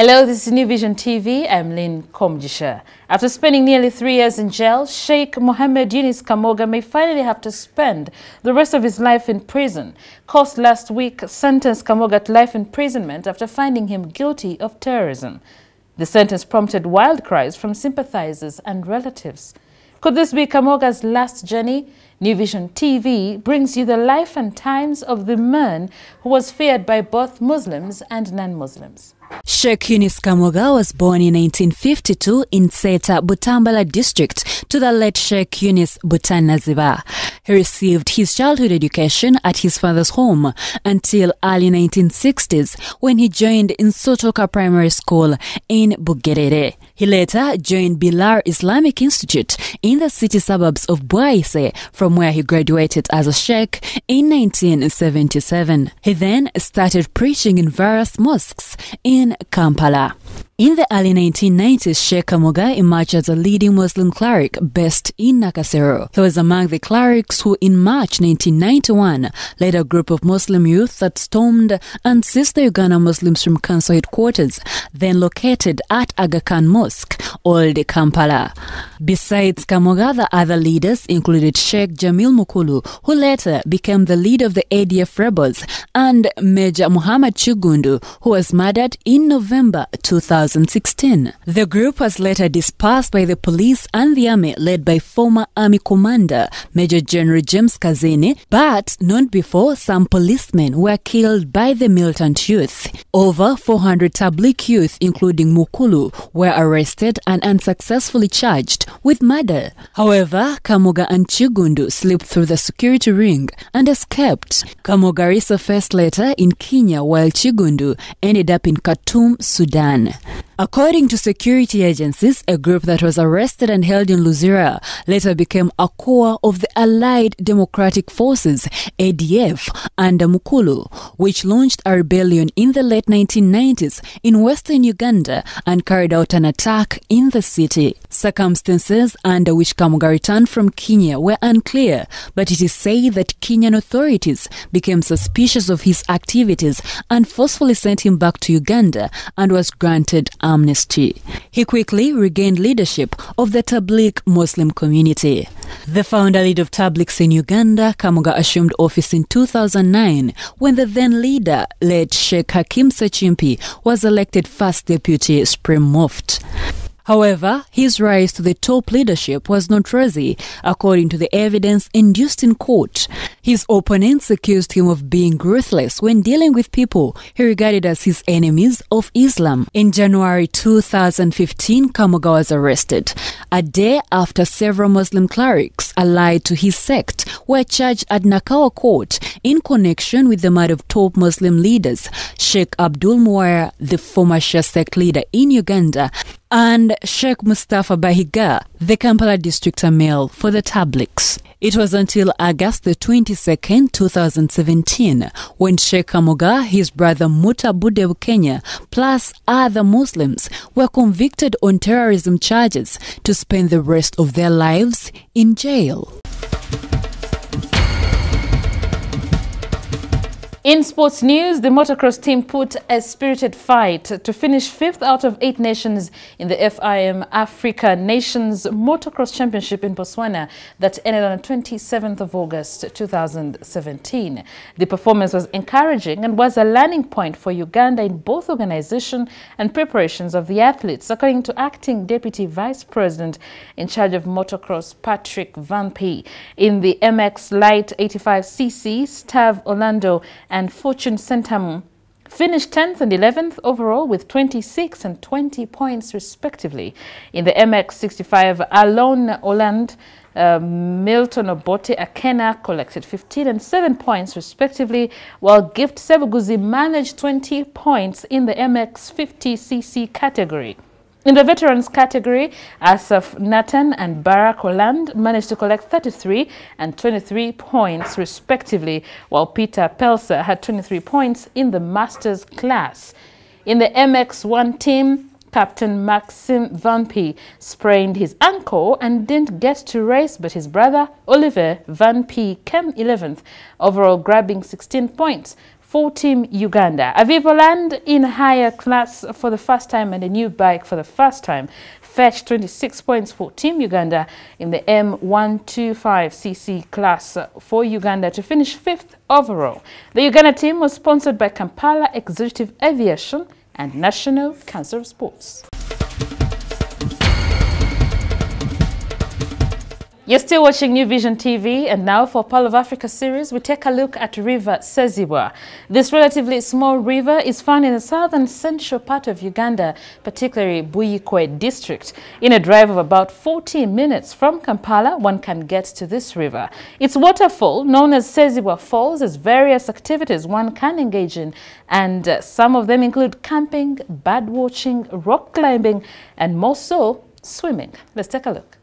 Hello, this is New Vision TV. I'm Lynn Komjisha. After spending nearly 3 years in jail, Sheikh Yunus Kamoga may finally have to spend the rest of his life in prison. Court last week sentenced Kamoga to life imprisonment after finding him guilty of terrorism. The sentence prompted wild cries from sympathizers and relatives. Could this be Kamoga's last journey? New Vision TV brings you the life and times of the man who was feared by both Muslims and non-Muslims. Sheikh Yunus Kamoga was born in 1952 in Seeta, Butambala district to the late Sheik Yunus Butanaziba. He received his childhood education at his father's home until early 1960s when he joined Nsotoka Primary School in Bugerere. He later joined Bilar Islamic Institute in the city suburbs of Bugerere, from where he graduated as a sheikh in 1977. He then started preaching in various mosques in Kampala. In the early 1990s, Sheikh Kamoga emerged as a leading Muslim cleric based in Nakasero. He was among the clerics who, in March 1991, led a group of Muslim youth that stormed and seized the Uganda Muslims from council headquarters, then located at Aga Khan Mosque, Old Kampala. Besides Kamoga, the other leaders included Sheikh Jamil Mukulu, who later became the leader of the ADF rebels, and Major Muhammad Chigundu, who was murdered in November 2016. The group was later dispersed by the police and the army led by former army commander Major General James Kazini, but not before some policemen were killed by the militant youth. Over 400 Tabligh youth, including Mukulu, were arrested and unsuccessfully charged with murder. However, Kamoga and Chigundu slipped through the security ring and escaped. Kamoga resurfaced later in Kenya, while Chigundu ended up in Khartoum, Sudan. According to security agencies, a group that was arrested and held in Luzira later became a core of the Allied Democratic Forces, ADF, under Mukulu, which launched a rebellion in the late 1990s in western Uganda and carried out an attack in the city. Circumstances under which Kamoga returned from Kenya were unclear, but it is said that Kenyan authorities became suspicious of his activities and forcefully sent him back to Uganda and was granted amnesty. He quickly regained leadership of the Tabligh Muslim community. The founder leader of Tablighs in Uganda, Kamoga assumed office in 2009 when the then leader, late Sheikh Hakim Sechimpi, was elected first deputy Supreme Mufti. However, his rise to the top leadership was not rosy, according to the evidence induced in court. His opponents accused him of being ruthless when dealing with people he regarded as his enemies of Islam. In January 2015, Kamoga was arrested, a day after several Muslim clerics allied to his sect were charged at Nakawa Court in connection with the murder of top Muslim leaders, Sheikh Abdul Muwaya, the former Shia sect leader in Uganda, and Sheikh Mustafa Bahiga, the Kampala district Amil for the Tablighs. It was until August the 22nd, 2017, when Sheikh Kamoga, his brother Muta Budebu Kenya, plus other Muslims were convicted on terrorism charges to spend the rest of their lives in jail. In sports news, the Motocross team put a spirited fight to finish 5th out of 8 nations in the FIM Africa Nations Motocross Championship in Botswana that ended on the 27th of August 2017. The performance was encouraging and was a learning point for Uganda in both organization and preparations of the athletes, according to Acting Deputy Vice President in charge of Motocross Patrick Van P. In the MX Light 85cc, Stav Orlando and Fortune Sentamu finished 10th and 11th overall with 26 and 20 points respectively. In the MX65, Alon Oland, Milton Obote Akena collected 15 and 7 points respectively, while Gift Sebuguzi managed 20 points in the MX50cc category. In the veterans category, Asaf Nathan and Barack Holland managed to collect 33 and 23 points respectively, while Peter Pelser had 23 points in the masters class. In the MX1 team, Captain Maxime Van P sprained his ankle and didn't get to race, but his brother Oliver Van P came 11th, overall grabbing 16 points. for Team Uganda. Aviva Land in higher class for the first time and a new bike for the first time fetched 26 points for Team Uganda in the M125cc class for Uganda to finish 5th overall. The Uganda team was sponsored by Kampala Executive Aviation and National Council of Sports. You're still watching New Vision TV, and now for Pearl of Africa series, we take a look at River Ssezibwa. This relatively small river is found in the southern central part of Uganda, particularly Bugerere district. In a drive of about 40 minutes from Kampala, one can get to this river. Its waterfall, known as Ssezibwa Falls, has various activities one can engage in, and some of them include camping, bird watching, rock climbing, and more so, swimming. Let's take a look.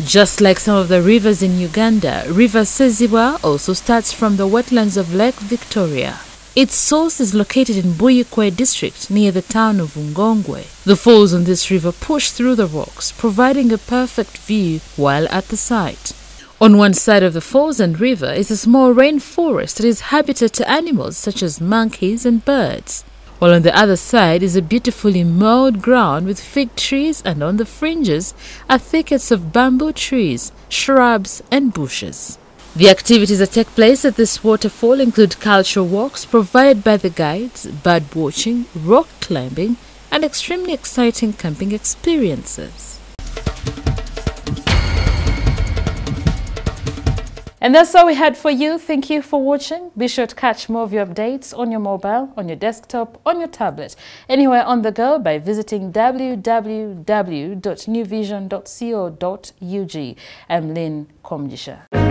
Just like some of the rivers in Uganda, River Ssezibwa also starts from the wetlands of Lake Victoria. Its source is located in Bugerere district near the town of Ngongwe. The falls on this river push through the rocks, providing a perfect view while at the site. On one side of the falls and river is a small rainforest that is habitat to animals such as monkeys and birds, while on the other side is a beautifully mowed ground with fig trees, and on the fringes are thickets of bamboo trees, shrubs and bushes. The activities that take place at this waterfall include cultural walks provided by the guides, bird watching, rock climbing, and extremely exciting camping experiences. And that's all we had for you. Thank you for watching. Be sure to catch more of your updates on your mobile, on your desktop, on your tablet, anywhere on the go by visiting www.newvision.co.ug. I'm Lynn Komjisha.